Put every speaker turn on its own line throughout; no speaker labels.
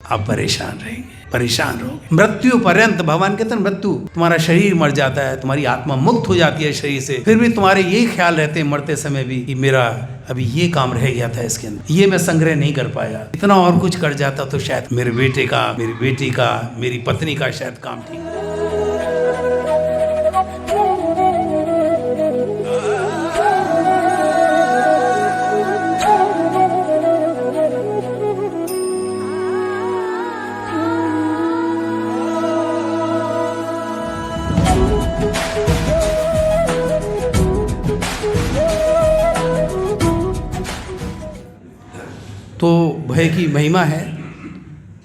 आप परेशान रहेंगे, परेशान रहोगे मृत्यु पर्यंत। भगवान कहते हैं मृत्यु, तुम्हारा शरीर मर जाता है, तुम्हारी आत्मा मुक्त हो जाती है शरीर से, फिर भी तुम्हारे यही ख्याल रहते हैं मरते समय भी कि मेरा अभी ये काम रह गया था इसके अंदर, ये मैं संग्रह नहीं कर पाया, इतना और कुछ कर जाता तो शायद मेरे बेटे का, मेरी बेटी का, मेरी पत्नी का शायद काम ठीक। तो भय की महिमा है,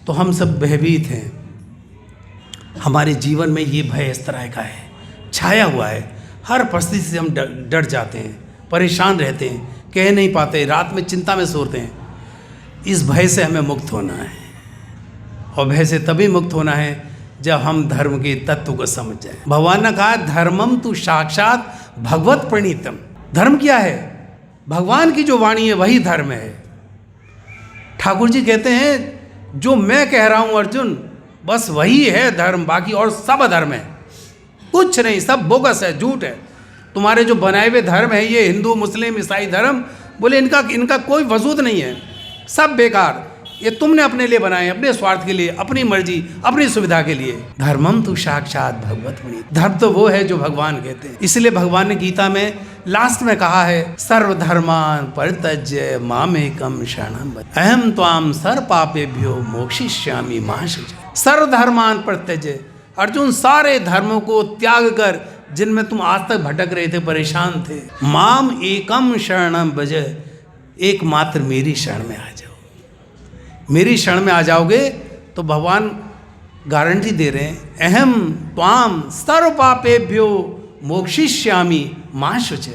तो हम सब भयभीत हैं। हमारे जीवन में ये भय इस तरह का है, छाया हुआ है। हर परिस्थिति से हम डर जाते हैं, परेशान रहते हैं, कह नहीं पाते, रात में चिंता में सोते हैं। इस भय से हमें मुक्त होना है, और भय से तभी मुक्त होना है जब हम धर्म के तत्व को समझ जाएं। भगवान ने कहा धर्मम तु साक्षात भगवत प्रणीतम। धर्म क्या है? भगवान की जो वाणी है वही धर्म है। ठाकुर जी कहते हैं जो मैं कह रहा हूं अर्जुन, बस वही है धर्म, बाकी और सब अधर्म है, कुछ नहीं, सब बोगस है, झूठ है। तुम्हारे जो बनाए हुए धर्म है, ये हिंदू मुस्लिम ईसाई धर्म, बोले इनका कोई वजूद नहीं है, सब बेकार, ये तुमने अपने लिए बनाए, अपने स्वार्थ के लिए, अपनी मर्जी, अपनी सुविधा के लिए। धर्मम तु साक्षात भगवत प्रणीत। धर्म तो वो है जो भगवान कहते हैं। इसलिए भगवान ने गीता में लास्ट में कहा है सर्वधर्मान परित्यज्य मामेकम शरणं व्रज अहम त्वाम सर्व पापेभ्यो मोक्षयिष्यामि मा शुचः। सर्वधर्मान परित्यज्य, अर्जुन सारे धर्मों को त्याग कर, जिनमें तुम आज तक भटक रहे थे, परेशान थे, माम एकम शरणं व्रज, एकमात्र मेरी शरण में आ जाओ। मेरी शरण में आ जाओगे तो भगवान गारंटी दे रहे हैं, अहम त्वाम सर्व पापेभ्यो मोक्षयिष्यामि मा शुचः।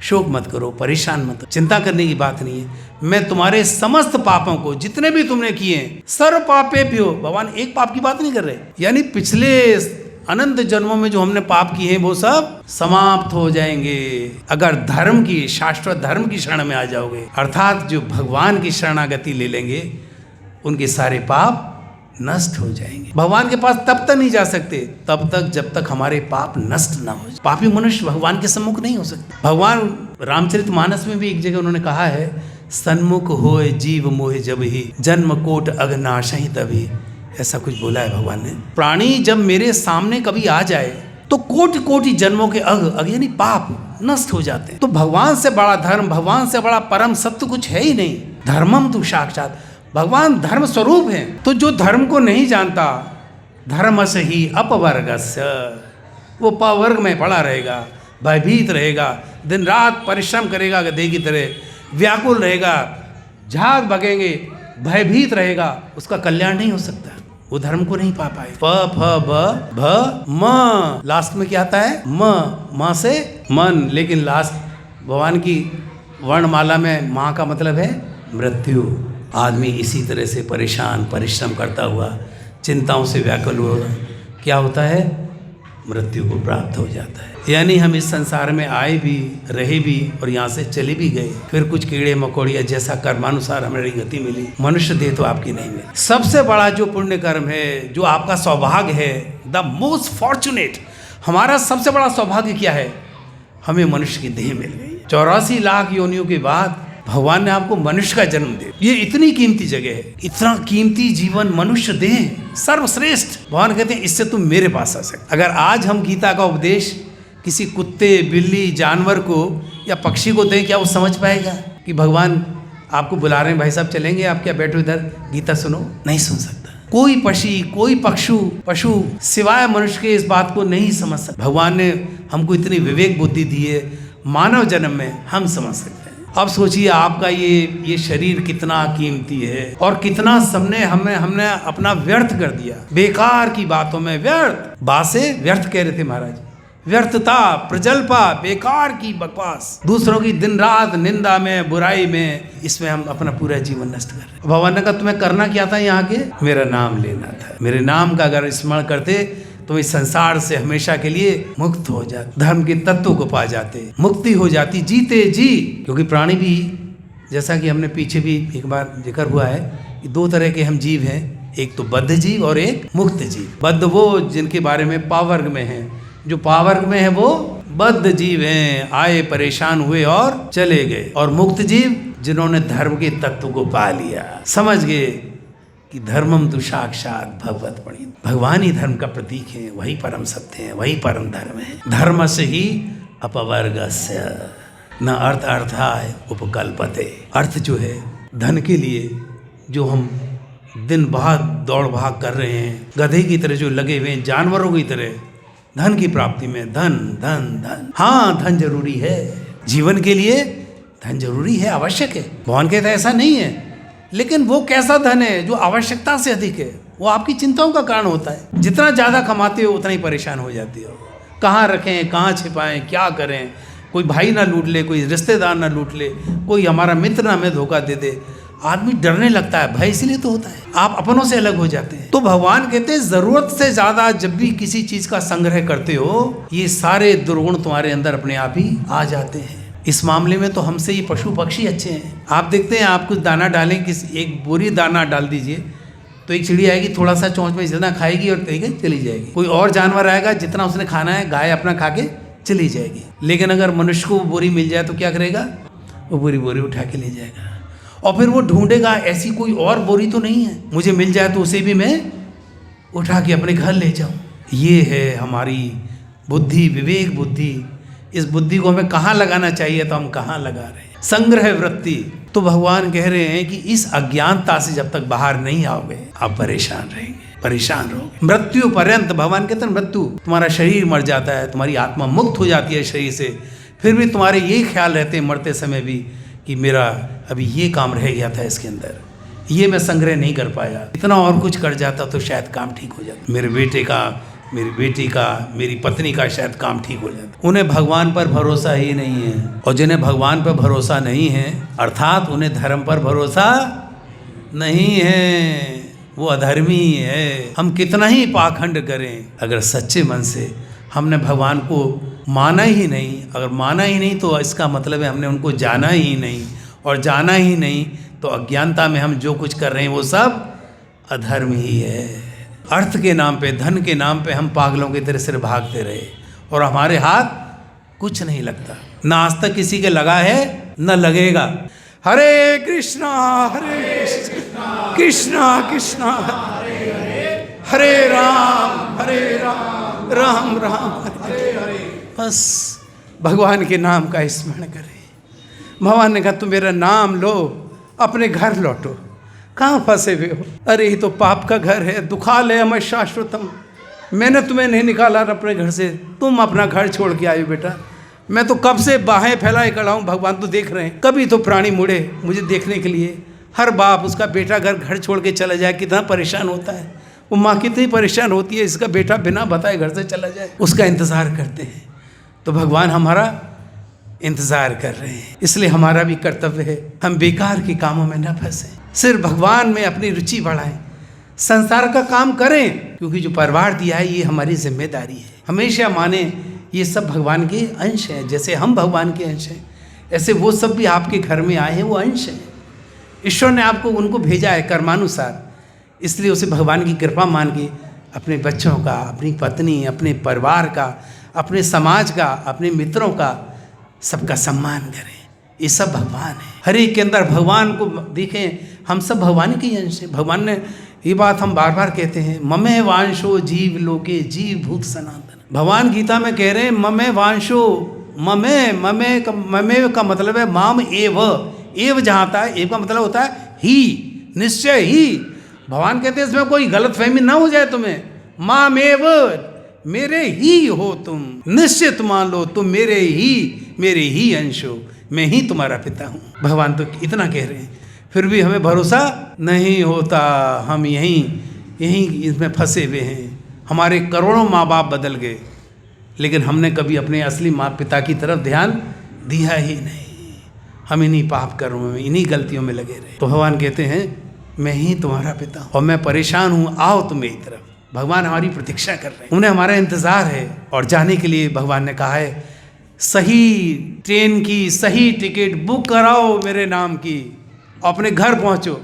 शोक मत करो, परेशान मत, चिंता करने की बात नहीं है। मैं तुम्हारे समस्त पापों को, जितने भी तुमने किए, सर्व पापेभ्यो, भगवान एक पाप की बात नहीं कर रहे, यानी पिछले अनंत जन्मों में जो हमने पाप किए हैं वो सब समाप्त हो जाएंगे अगर धर्म की, शाश्वत धर्म की शरण में आ जाओगे। अर्थात जो भगवान की शरणागति ले लेंगे, उनके सारे पाप नष्ट हो जाएंगे। भगवान के पास तब तक नहीं जा सकते तब तक जब तक हमारे पाप नष्ट ना हो। पापी मनुष्य भगवान के सम्मुख नहीं हो सकते। भगवान रामचरितमानस में भी एक जगह उन्होंने कहा है, सन्मुख होए जीव मोहे जब ही जन्म कोट अघनाशहि तभी। ऐसा कुछ बोला है भगवान ने। प्राणी जब मेरे सामने कभी आ जाए तो कोटि कोटि जन्मों के अघ यानी पाप नष्ट हो जाते हैं। तो भगवान से बड़ा धर्म, भगवान से बड़ा परम सत्य कुछ है ही नहीं। धर्मम तु साक्षात, भगवान धर्म स्वरूप है। तो जो धर्म को नहीं जानता, धर्मस्य ही अपवर्गस्य, वो पवर्ग में पड़ा रहेगा, भयभीत रहेगा, दिन रात परिश्रम करेगा गधे की तरह, व्याकुल रहेगा, झाग भगेंगे, भयभीत रहेगा, उसका कल्याण नहीं हो सकता। वो धर्म को नहीं पा पाए। प फ ब भ म, लास्ट में क्या आता है? म से मन, लेकिन लास्ट भगवान की वर्णमाला में माँ का मतलब है मृत्यु। आदमी इसी तरह से परेशान, परिश्रम करता हुआ, चिंताओं से व्याकुल हुआ, क्या होता है? मृत्यु को प्राप्त हो जाता है। यानी हम इस संसार में आए भी, रहे भी, और यहाँ से चले भी गए, फिर कुछ कीड़े मकोड़िया जैसा कर्मानुसार हमारी गति मिली। मनुष्य देह तो आपकी नहीं मिली। सबसे बड़ा जो पुण्य कर्म है, जो आपका सौभाग्य है, द मोस्ट फॉर्चुनेट, हमारा सबसे बड़ा सौभाग्य क्या है? हमें मनुष्य की देह मिल गई। 84 लाख योनियों के बाद भगवान ने आपको मनुष्य का जन्म दिया। ये इतनी कीमती जगह है, इतना कीमती जीवन, मनुष्य देह सर्वश्रेष्ठ। भगवान कहते हैं इससे तुम मेरे पास आ सकते। अगर आज हम गीता का उपदेश किसी कुत्ते, बिल्ली, जानवर को या पक्षी को दें, क्या वो समझ पाएगा कि भगवान आपको बुला रहे हैं, भाई साहब चलेंगे आप, क्या बैठो इधर गीता सुनो? नहीं सुन सकता। कोई पक्षी, कोई पशु सिवाय मनुष्य के इस बात को नहीं समझ सकता। भगवान ने हमको इतनी विवेक बुद्धि दी है, मानव जन्म में हम समझ सकते हैं। अब सोचिए आपका ये शरीर कितना कीमती है, और कितना हमने अपना व्यर्थ कर दिया, बेकार की बातों में व्यर्थ। बासे व्यर्थ कह रहे थे महाराज, व्यर्थता, प्रजल्पा, बेकार की बकवास, दूसरों की दिन रात निंदा में, बुराई में, इसमें हम अपना पूरा जीवन नष्ट कर रहे हैं। भगवान ने कहा तुम्हें करना क्या था यहाँ के? मेरा नाम लेना था। मेरे नाम का अगर स्मरण करते तो इस संसार से हमेशा के लिए मुक्त हो जाते, धर्म के तत्व को पा जाते, मुक्ति हो जाती, जीते जी। क्योंकि प्राणी भी, जैसा कि हमने पीछे भी एक बार जिक्र हुआ है, कि दो तरह के हम जीव हैं। एक तो बद्ध जीव और एक मुक्त जीव। बद्ध वो जिनके बारे में पावर्ग में है, जो पावर्ग में है वो बद्ध जीव हैं, आए परेशान हुए और चले गए। और मुक्त जीव जिन्होंने धर्म के तत्व को पा लिया, समझ गए कि धर्मम तो साक्षात भगवत पणि, भगवान ही धर्म का प्रतीक है, वही परम सत्य है, वही परम धर्म है। धर्म से ही अपवर्गस्य न अर्थ अर्थाय उपकल्पते। अर्थ जो है धन के लिए जो हम दिन भाग दौड़ भाग कर रहे हैं, गधे की तरह जो लगे हुए हैं, जानवरों की तरह धन की प्राप्ति में, धन धन धन। हाँ, धन जरूरी है जीवन के लिए, धन जरूरी है, आवश्यक है। भगवान कहता है ऐसा नहीं है, लेकिन वो कैसा धन है जो आवश्यकता से अधिक है, वो आपकी चिंताओं का कारण होता है। जितना ज़्यादा कमाते हो उतना ही परेशान हो जाते हो। कहाँ रखें, कहाँ छिपाएं, क्या करें, कोई भाई ना लूट ले, कोई रिश्तेदार ना लूट ले, कोई हमारा मित्र ना हमें धोखा दे दे, आदमी डरने लगता है। भय इसलिए तो होता है, आप अपनों से अलग हो जाते हैं। तो भगवान कहते हैं जरूरत से ज्यादा जब भी किसी चीज का संग्रह करते हो, ये सारे दुर्गुण तुम्हारे अंदर अपने आप ही आ जाते हैं। इस मामले में तो हमसे ये पशु पक्षी अच्छे हैं। आप देखते हैं, आप कुछ दाना डालें, एक बोरी दाना डाल दीजिए तो एक चिड़िया आएगी, थोड़ा सा चोंच में जितना खाएगी और चली जाएगी। कोई और जानवर आएगा, जितना उसने खाना है, गाय अपना खा के चली जाएगी। लेकिन अगर मनुष्य को बोरी मिल जाए तो क्या करेगा, वो बोरी उठा के ले जाएगा और फिर वो ढूंढेगा ऐसी कोई और बोरी तो नहीं है, मुझे मिल जाए तो उसे भी मैं उठा के अपने घर ले जाऊं। ये है हमारी बुद्धि, विवेक बुद्धि। इस बुद्धि को हमें कहाँ लगाना चाहिए तो हम कहाँ लगा रहे हैं। संग्रह वृत्ति। तो भगवान कह रहे हैं कि इस अज्ञानता से जब तक बाहर नहीं आओगे आप परेशान रहेंगे, परेशान रहोगे मृत्यु पर्यंत। भगवान कहते हैं मृत्यु, तुम्हारा शरीर मर जाता है, तुम्हारी आत्मा मुक्त हो जाती है शरीर से, फिर भी तुम्हारे यही ख्याल रहते हैं मरते समय भी कि मेरा अभी ये काम रह गया था इसके अंदर, ये मैं संग्रह नहीं कर पाया, इतना और कुछ कर जाता तो शायद काम ठीक हो जाता, मेरे बेटे का, मेरी बेटी का, मेरी पत्नी का शायद काम ठीक हो जाता। उन्हें भगवान पर भरोसा ही नहीं है। और जिन्हें भगवान पर भरोसा नहीं है, अर्थात उन्हें धर्म पर भरोसा नहीं है, वो अधर्मी है। हम कितना ही पाखंड करें, अगर सच्चे मन से हमने भगवान को माना ही नहीं, अगर माना ही नहीं तो इसका मतलब है हमने उनको जाना ही नहीं, और जाना ही नहीं तो अज्ञानता में हम जो कुछ कर रहे हैं वो सब अधर्म ही है। अर्थ के नाम पे, धन के नाम पे हम पागलों की तरह सिर भागते रहे और हमारे हाथ कुछ नहीं लगता, ना आज तक किसी के लगा है न लगेगा। हरे कृष्णा कृष्णा कृष्णा हरे राम राम राम हरे हरे। बस भगवान के नाम का स्मरण करें। भगवान ने कहा तुम मेरा नाम लो, अपने घर लौटो। कहाँ फंसे हुए हो? अरे ये तो पाप का घर है, दुखालयम शाश्वतम। मैंने तुम्हें नहीं निकाला अपने घर से, तुम अपना घर छोड़ के आए बेटा। मैं तो कब से बाहें फैलाए खड़ा हूँ, भगवान तो देख रहे हैं। कभी तो प्राणी मुड़े मुझे देखने के लिए। हर बाप उसका बेटा घर छोड़ के चला जाए कितना परेशान होता है। वो माँ कितनी परेशान होती है, इसका बेटा बिना बताए घर से चला जाए, उसका इंतज़ार करते हैं। तो भगवान हमारा इंतज़ार कर रहे हैं, इसलिए हमारा भी कर्तव्य है हम बेकार के कामों में न फंसें, सिर्फ भगवान में अपनी रुचि बढ़ाएं, संसार का काम करें, क्योंकि जो परिवार दिया है ये हमारी जिम्मेदारी है। हमेशा माने ये सब भगवान के अंश हैं। जैसे हम भगवान के अंश हैं, ऐसे वो सब भी आपके घर में आए हैं, वो अंश हैं। ईश्वर ने आपको उनको भेजा है कर्मानुसार, इसलिए उसे भगवान की कृपा मान के अपने बच्चों का, अपनी पत्नी, अपने परिवार का, अपने समाज का, अपने मित्रों का, सबका सम्मान करें। ये सब भगवान है। हर एक के अंदर भगवान को देखें, हम सब भगवान के ही अंश हैं। भगवान ने ये बात हम बार बार कहते हैं, ममे वांशो जीव लोके जीव भूत सनातन। भगवान गीता में कह रहे हैं ममे वांशो, ममे का मतलब है माम एव जहाँ आता है, एव का मतलब होता है ही, निश्चय ही। भगवान कहते हैं इसमें कोई गलतफहमी ना हो जाए तुम्हें, माम एव, मेरे ही हो तुम, निश्चित मान लो तुम मेरे ही अंश हो, मैं ही तुम्हारा पिता हूँ। भगवान तो इतना कह रहे हैं, फिर भी हमें भरोसा नहीं होता। हम यहीं इसमें फंसे हुए हैं। हमारे करोड़ों माँ बाप बदल गए, लेकिन हमने कभी अपने असली माँ पिता की तरफ ध्यान दिया ही नहीं। हम इन्हीं पाप कर्मों में, इन्हीं गलतियों में लगे रहे। तो भगवान कहते हैं मैं ही तुम्हारा पिता हूँ और मैं परेशान हूँ, आओ तुम मेरी तरफ। भगवान हमारी प्रतीक्षा कर रहे हैं, उन्हें हमारा इंतज़ार है। और जाने के लिए भगवान ने कहा है सही ट्रेन की सही टिकट बुक कराओ मेरे नाम की, अपने घर पहुँचो।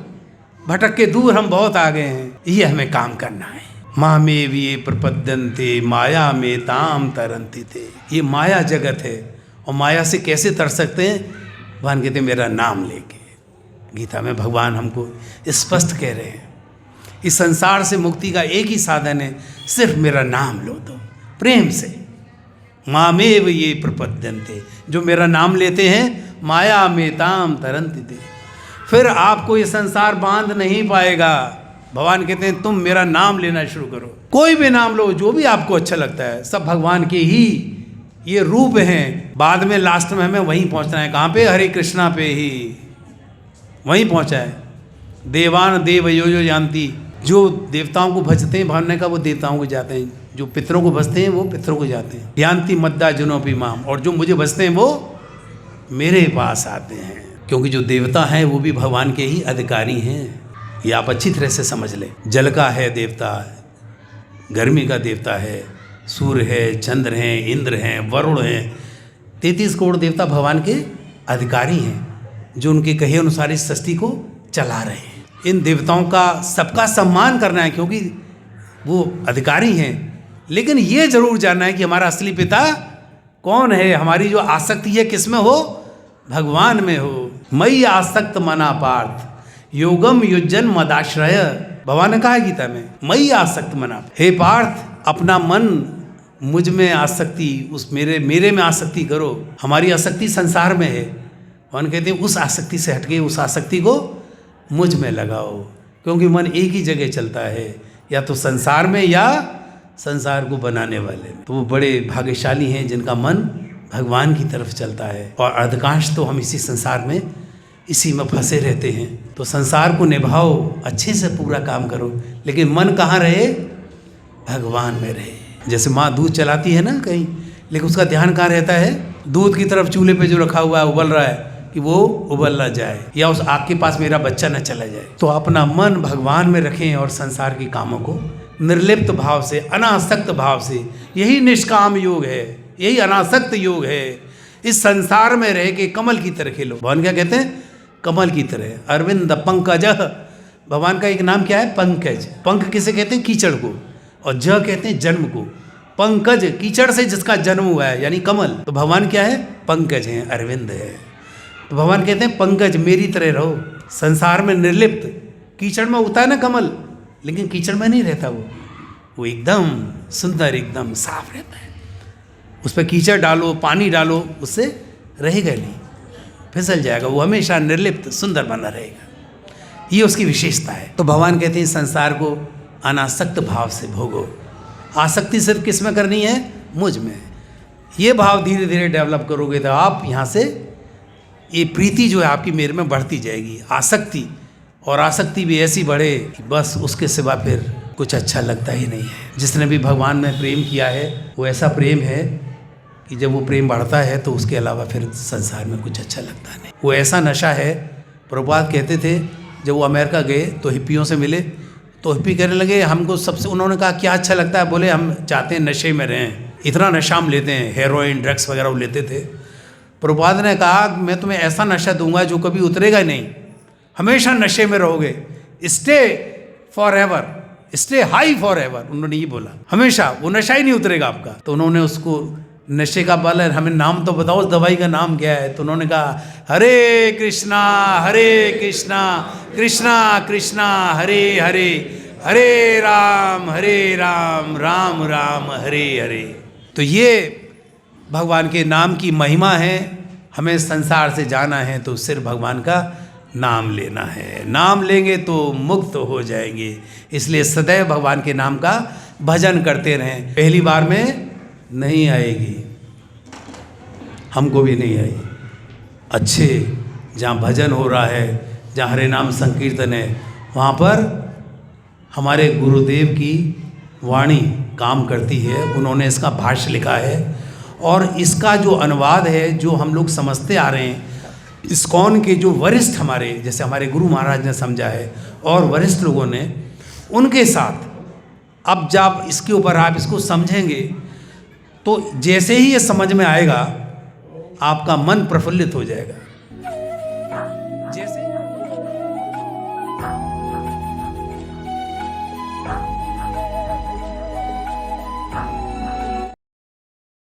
भटक के दूर हम बहुत आ गए हैं, ये हमें काम करना है। मामेव ये प्रपद्यन्ते माया में ताम तरंती थे। ये माया जगत है और माया से कैसे तर सकते हैं? भगवान कहते हैं मेरा नाम लेके। गीता में भगवान हमको स्पष्ट कह रहे हैं इस संसार से मुक्ति का एक ही साधन है, सिर्फ मेरा नाम लो तो प्रेम से। मामेव ये प्रपद्यन्ते, जो मेरा नाम लेते हैं, माया में ताम तरंती थे, फिर आपको ये संसार बांध नहीं पाएगा। भगवान कहते हैं तुम मेरा नाम लेना शुरू करो, कोई भी नाम लो, जो भी आपको अच्छा लगता है, सब भगवान के ही ये रूप हैं। बाद में लास्ट में हमें वहीं पहुंचना है। कहाँ पे? हरे कृष्णा पे ही वहीं पहुंचा है। देवान देव यो यो जानती, जो देवताओं को भजते हैं भगवान ने कहा वो देवताओं को जाते हैं, जो पितरों को भजते हैं वो पितरों को जाते हैं। जानती मद्दा जुनोपी माम, और जो मुझे भजते हैं वो मेरे पास आते हैं, क्योंकि जो देवता हैं वो भी भगवान के ही अधिकारी हैं। ये आप अच्छी तरह से समझ लें। जल का है देवता, गर्मी का देवता है, सूर्य है, चंद्र हैं, इंद्र हैं, वरुण हैं, 33 करोड़ देवता भगवान के अधिकारी हैं, जो उनके कहे अनुसार इस सृष्टि को चला रहे हैं। इन देवताओं का सबका सम्मान करना है, क्योंकि वो अधिकारी हैं। लेकिन ये जरूर जानना है कि हमारा असली पिता कौन है। हमारी जो आसक्ति है किस में हो? भगवान में हो। मई आसक्त मना पार्थ योगम युजन मदाश्रय, भगवान ने कहा है गीता में, मई आसक्त मना। हे पार्थ, अपना मन मुझ में आसक्ति, उस मेरे में आसक्ति करो। हमारी आसक्ति संसार में है। भगवान कहते हैं उस आसक्ति से हटके उस आसक्ति को मुझ में लगाओ, क्योंकि मन एक ही जगह चलता है, या तो संसार में या संसार को बनाने वाले में। तो वो बड़े भाग्यशाली हैं जिनका मन भगवान की तरफ चलता है। और अधिकांश तो हम इसी संसार में, इसी में फंसे रहते हैं। तो संसार को निभाओ, अच्छे से पूरा काम करो, लेकिन मन कहाँ रहे? भगवान में रहे। जैसे माँ दूध चलाती है ना कहीं, लेकिन उसका ध्यान कहाँ रहता है? दूध की तरफ चूल्हे पे जो रखा हुआ है उबल रहा है, कि वो उबल ना जाए, या उस आग के पास मेरा बच्चा न चला जाए। तो अपना मन भगवान में रखें और संसार के कामों को निर्लिप्त भाव से, अनासक्त भाव से, यही निष्काम योग है, यही अनासक्त योग है। इस संसार में रह के कमल की तरह खेलो। भगवान क्या कहते हैं? कमल की तरह। अरविंद पंकज, भगवान का एक नाम क्या है? पंकज। पंख किसे कहते हैं? कीचड़ को। और ज कहते हैं जन्म को। पंकज, कीचड़ से जिसका जन्म हुआ है, यानी कमल। तो भगवान क्या है? पंकज हैं, अरविंद है। तो भगवान कहते हैं पंकज मेरी तरह रहो, संसार में निर्लिप्त। कीचड़ में उगता है ना कमल, लेकिन कीचड़ में नहीं रहता वो एकदम सुंदर, एकदम साफ रहता है। उस पर कीचड़ डालो, पानी डालो, उससे रहेगा नहीं, फिसल जाएगा। वो हमेशा निर्लिप्त सुंदर बना रहेगा। ये उसकी विशेषता है। तो भगवान कहते हैं संसार को अनासक्त भाव से भोगो। आसक्ति सिर्फ किस में करनी है? मुझ में। ये भाव धीरे धीरे डेवलप करोगे तो आप यहाँ से, ये प्रीति जो है आपकी मेरे में बढ़ती जाएगी। आसक्ति, और आसक्ति भी ऐसी बढ़े कि बस उसके सिवा फिर कुछ अच्छा लगता ही नहीं है। जिसने भी भगवान में प्रेम किया है वो ऐसा प्रेम है कि जब वो प्रेम बढ़ता है तो उसके अलावा फिर संसार में कुछ अच्छा लगता नहीं। वो ऐसा नशा है। प्रभुपाद कहते थे जब वो अमेरिका गए तो हिप्पियों से मिले, तो हिप्पी कहने लगे हमको सबसे, उन्होंने कहा क्या अच्छा लगता है? बोले हम चाहते हैं नशे में रहें, इतना नशा हम लेते हैं, हेरोइन ड्रग्स वगैरह वो लेते थे। प्रभुपाद ने कहा मैं तुम्हें ऐसा नशा दूंगा जो कभी उतरेगा ही नहीं, हमेशा नशे में रहोगे। Stay for ever, stay high for ever, उन्होंने ये बोला, हमेशा वो नशा ही नहीं उतरेगा आपका। तो उन्होंने उसको नशे का बाल है, हमें नाम तो बताओ, उस दवाई का नाम क्या है? तो उन्होंने कहा हरे कृष्णा कृष्णा कृष्णा हरे हरे, हरे राम राम राम हरे हरे। तो ये भगवान के नाम की महिमा है। हमें संसार से जाना है तो सिर्फ भगवान का नाम लेना है। नाम लेंगे तो मुक्त हो जाएंगे। इसलिए सदैव भगवान के नाम का भजन करते रहें। पहली बार में नहीं आएगी, हमको भी नहीं आई। अच्छे जहाँ भजन हो रहा है, जहाँ हरे नाम संकीर्तन है, वहाँ पर हमारे गुरुदेव की वाणी काम करती है। उन्होंने इसका भाष्य लिखा है और इसका जो अनुवाद है, जो हम लोग समझते आ रहे हैं, इस्कॉन के जो वरिष्ठ हमारे, जैसे हमारे गुरु महाराज ने समझा है और वरिष्ठ लोगों ने, उनके साथ अब जब इसके ऊपर आप इसको समझेंगे तो जैसे ही ये समझ में आएगा आपका मन प्रफुल्लित हो जाएगा।